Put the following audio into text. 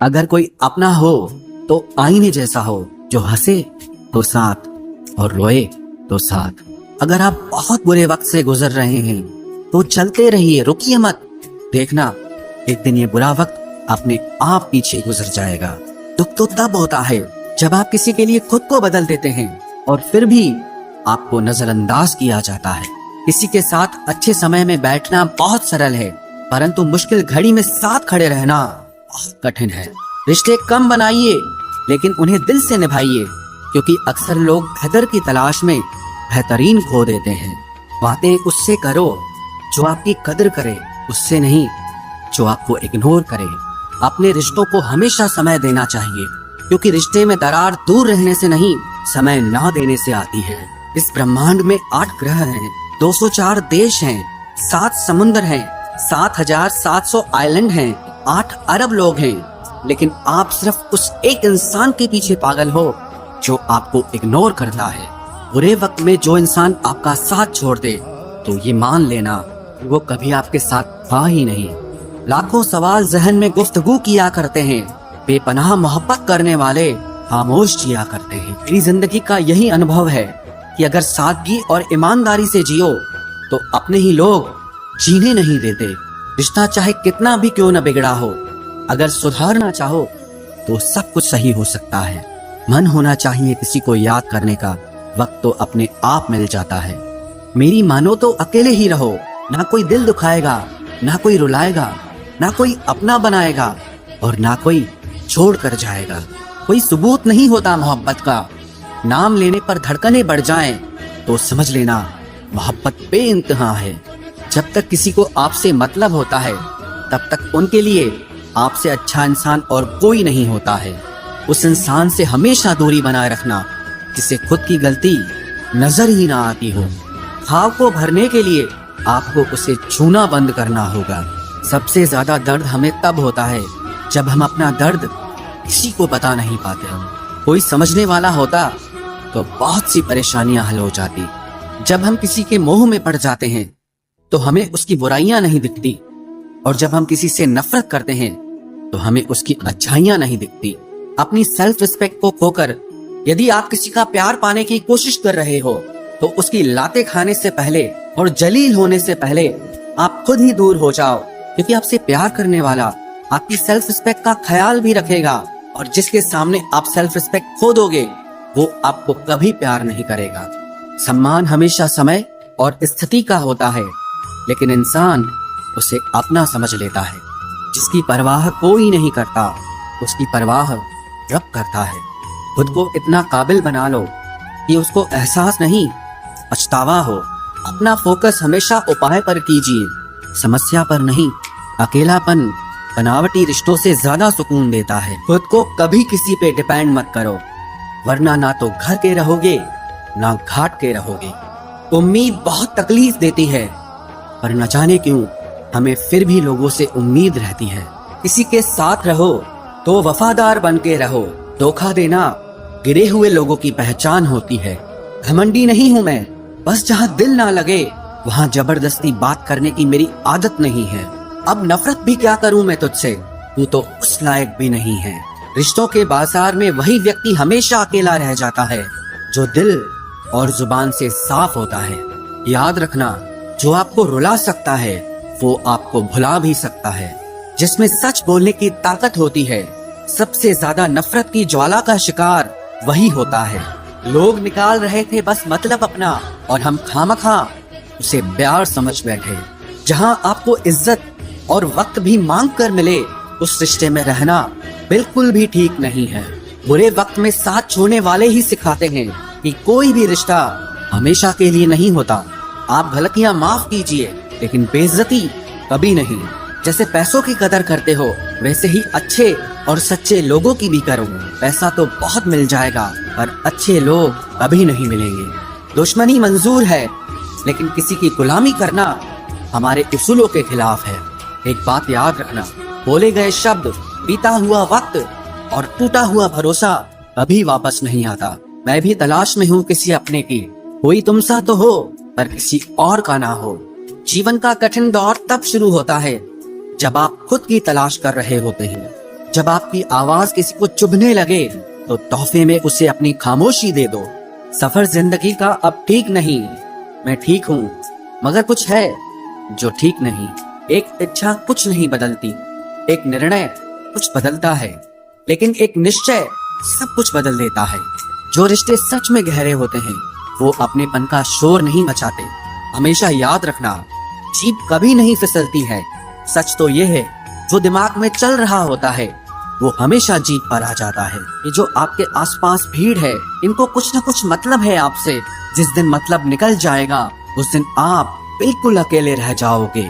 अगर कोई अपना हो तो आईने जैसा हो, जो हंसे तो साथ और रोए तो साथ। अगर आप बहुत बुरे वक्त से गुजर रहे हैं तो चलते रहिए, रुकिए मत। देखना एक दिन ये बुरा वक्त अपने आप पीछे गुजर जाएगा। दुख तो तब होता है जब आप किसी के लिए खुद को बदल देते हैं और फिर भी आपको नजरअंदाज किया जाता है। किसी के साथ अच्छे समय में बैठना बहुत सरल है, परंतु मुश्किल घड़ी में साथ खड़े रहना बहुत कठिन है। रिश्ते कम बनाइए लेकिन उन्हें दिल से निभाइए, क्योंकि अक्सर लोग बेहतर की तलाश में बेहतरीन खो देते हैं। बातें उससे करो जो आपकी कदर करे, उससे नहीं जो आपको इग्नोर करे। अपने रिश्तों को हमेशा समय देना चाहिए, क्योंकि रिश्ते में दरार दूर रहने से नहीं, समय ना देने से आती है। इस ब्रह्मांड में 8 ग्रह हैं, 204 देश हैं, 7 समुद्र हैं, 7,700 आइलैंड हैं, 8 अरब लोग हैं, लेकिन आप सिर्फ उस एक इंसान के पीछे पागल हो जो आपको इग्नोर करता है। बुरे वक्त में जो इंसान आपका साथ छोड़ दे तो ये मान लेना वो कभी आपके साथ था ही नहीं। लाखों सवाल जहन में गुफ्तगू किया करते हैं, बेपनाह मोहब्बत करने वाले खामोश जिया करते हैं। मेरी जिंदगी का यही अनुभव है कि अगर सादगी और ईमानदारी से जियो तो अपने ही लोग जीने नहीं देते। रिश्ता चाहे कितना भी क्यों न बिगड़ा हो, अगर सुधारना चाहो तो सब कुछ सही हो सकता है। मन होना चाहिए किसी को याद करने का, वक्त तो अपने आप मिल जाता है। मेरी मानो तो अकेले ही रहो, ना कोई दिल दुखाएगा, ना कोई रुलाएगा, ना कोई अपना बनाएगा और ना कोई छोड़ कर जाएगा। कोई सबूत नहीं होता मोहब्बत का, नाम लेने पर धड़कनें बढ़ जाएं तो समझ लेना मोहब्बत बेइंतहा है। जब तक किसी को आपसे मतलब होता है तब तक उनके लिए आपसे अच्छा इंसान और कोई नहीं होता है। उस इंसान से हमेशा दूरी बनाए रखना जिसे खुद की गलती नजर ही ना आती हो। ख्वाब को भरने के लिए आपको उसे छूना बंद करना होगा। सबसे ज्यादा दर्द हमें तब होता है जब हम अपना दर्द किसी को बता नहीं पाते। कोई समझने वाला होता तो बहुत सी परेशानियां हल हो जाती। जब हम किसी के मोह में पड़ जाते हैं तो हमें उसकी बुराइयां नहीं दिखती, और जब हम किसी से नफरत करते हैं तो हमें उसकी अच्छाइयां नहीं दिखती। अपनी सेल्फ रिस्पेक्ट को खोकर यदि आप किसी का प्यार पाने की कोशिश कर रहे हो तो उसकी लातें खाने से पहले और जलील होने से पहले आप खुद ही दूर हो जाओ, क्योंकि आपसे प्यार करने वाला आपकी सेल्फ रिस्पेक्ट का ख्याल भी रखेगा, और जिसके सामने आप सेल्फ रिस्पेक्ट खो दोगे वो आपको कभी प्यार नहीं करेगा। सम्मान हमेशा समय और स्थिति का होता है, लेकिन इंसान उसे अपना समझ लेता है। जिसकी परवाह कोई नहीं करता उसकी परवाह रब करता है। खुद को इतना काबिल बना लो कि उसको एहसास नहीं पछतावा हो। अपना फोकस हमेशा उपाय पर कीजिए, समस्या पर नहीं। अकेलापन बनावटी रिश्तों से ज्यादा सुकून देता है। खुद को कभी किसी पे डिपेंड मत करो, वरना ना तो घर के रहोगे ना घाट के रहोगे। उम्मीद बहुत तकलीफ देती है, पर न जाने क्यों हमें फिर भी लोगों से उम्मीद रहती है। किसी के साथ रहो तो वफादार बन के रहो। धोखा देना गिरे हुए लोगों की पहचान होती है। घमंडी नहीं हूँ मैं, बस जहाँ दिल ना लगे वहाँ जबरदस्ती बात करने की मेरी आदत नहीं है। अब नफरत भी क्या करूँ मैं तुझसे, तू तो उस लायक भी नहीं है। रिश्तों के बाजार में वही व्यक्ति हमेशा अकेला रह जाता है जो दिल और जुबान से साफ होता है। याद रखना, जो आपको रुला सकता है वो आपको भुला भी सकता है। जिसमें सच बोलने की ताकत होती है, सबसे ज्यादा नफरत की ज्वाला का शिकार वही होता है। लोग निकाल रहे थे बस मतलब अपना, और हम खामखा उसे प्यार समझ बैठे। जहां आपको इज्जत और वक्त भी मांग कर मिले, उस रिश्ते में रहना बिल्कुल भी ठीक नहीं है। बुरे वक्त में साथ छोड़ने वाले ही सिखाते हैं कि कोई भी रिश्ता हमेशा के लिए नहीं होता। आप गलतियां माफ कीजिए, लेकिन बेइज्जती कभी नहीं। जैसे पैसों की कदर करते हो वैसे ही अच्छे और सच्चे लोगों की भी करो। पैसा तो बहुत मिल जाएगा पर अच्छे लोग कभी नहीं मिलेंगे। दुश्मनी मंजूर है, लेकिन किसी की गुलामी करना हमारे उसूलों के खिलाफ है। एक बात याद रखना, बोले गए शब्द, बीता हुआ वक्त और टूटा हुआ भरोसा कभी वापस नहीं आता। मैं भी तलाश में हूँ किसी अपने की, कोई तुम सा तो हो पर किसी और का ना हो। जीवन का कठिन दौर तब शुरू होता है जब आप खुद की तलाश कर रहे होते हैं, जब आपकी आवाज किसी को चुभने लगे तो तोहफे में उसे अपनी खामोशी दे दो। सफर जिंदगी का अब ठीक नहीं, मैं ठीक हूँ मगर कुछ है जो ठीक नहीं। एक इच्छा कुछ नहीं बदलती, एक निर्णय कुछ बदलता है, लेकिन एक निश्चय सब कुछ बदल देता है। जो रिश्ते सच में गहरे होते हैं वो अपनेपन का शोर नहीं मचाते। हमेशा याद रखना, जीप कभी नहीं फिसलती है। सच तो ये है, जो दिमाग में चल रहा होता है वो हमेशा जीत पर आ जाता है। ये जो आपके आसपास भीड़ है, इनको कुछ न कुछ मतलब है आपसे। जिस दिन मतलब निकल जाएगा उस दिन आप बिल्कुल अकेले रह जाओगे।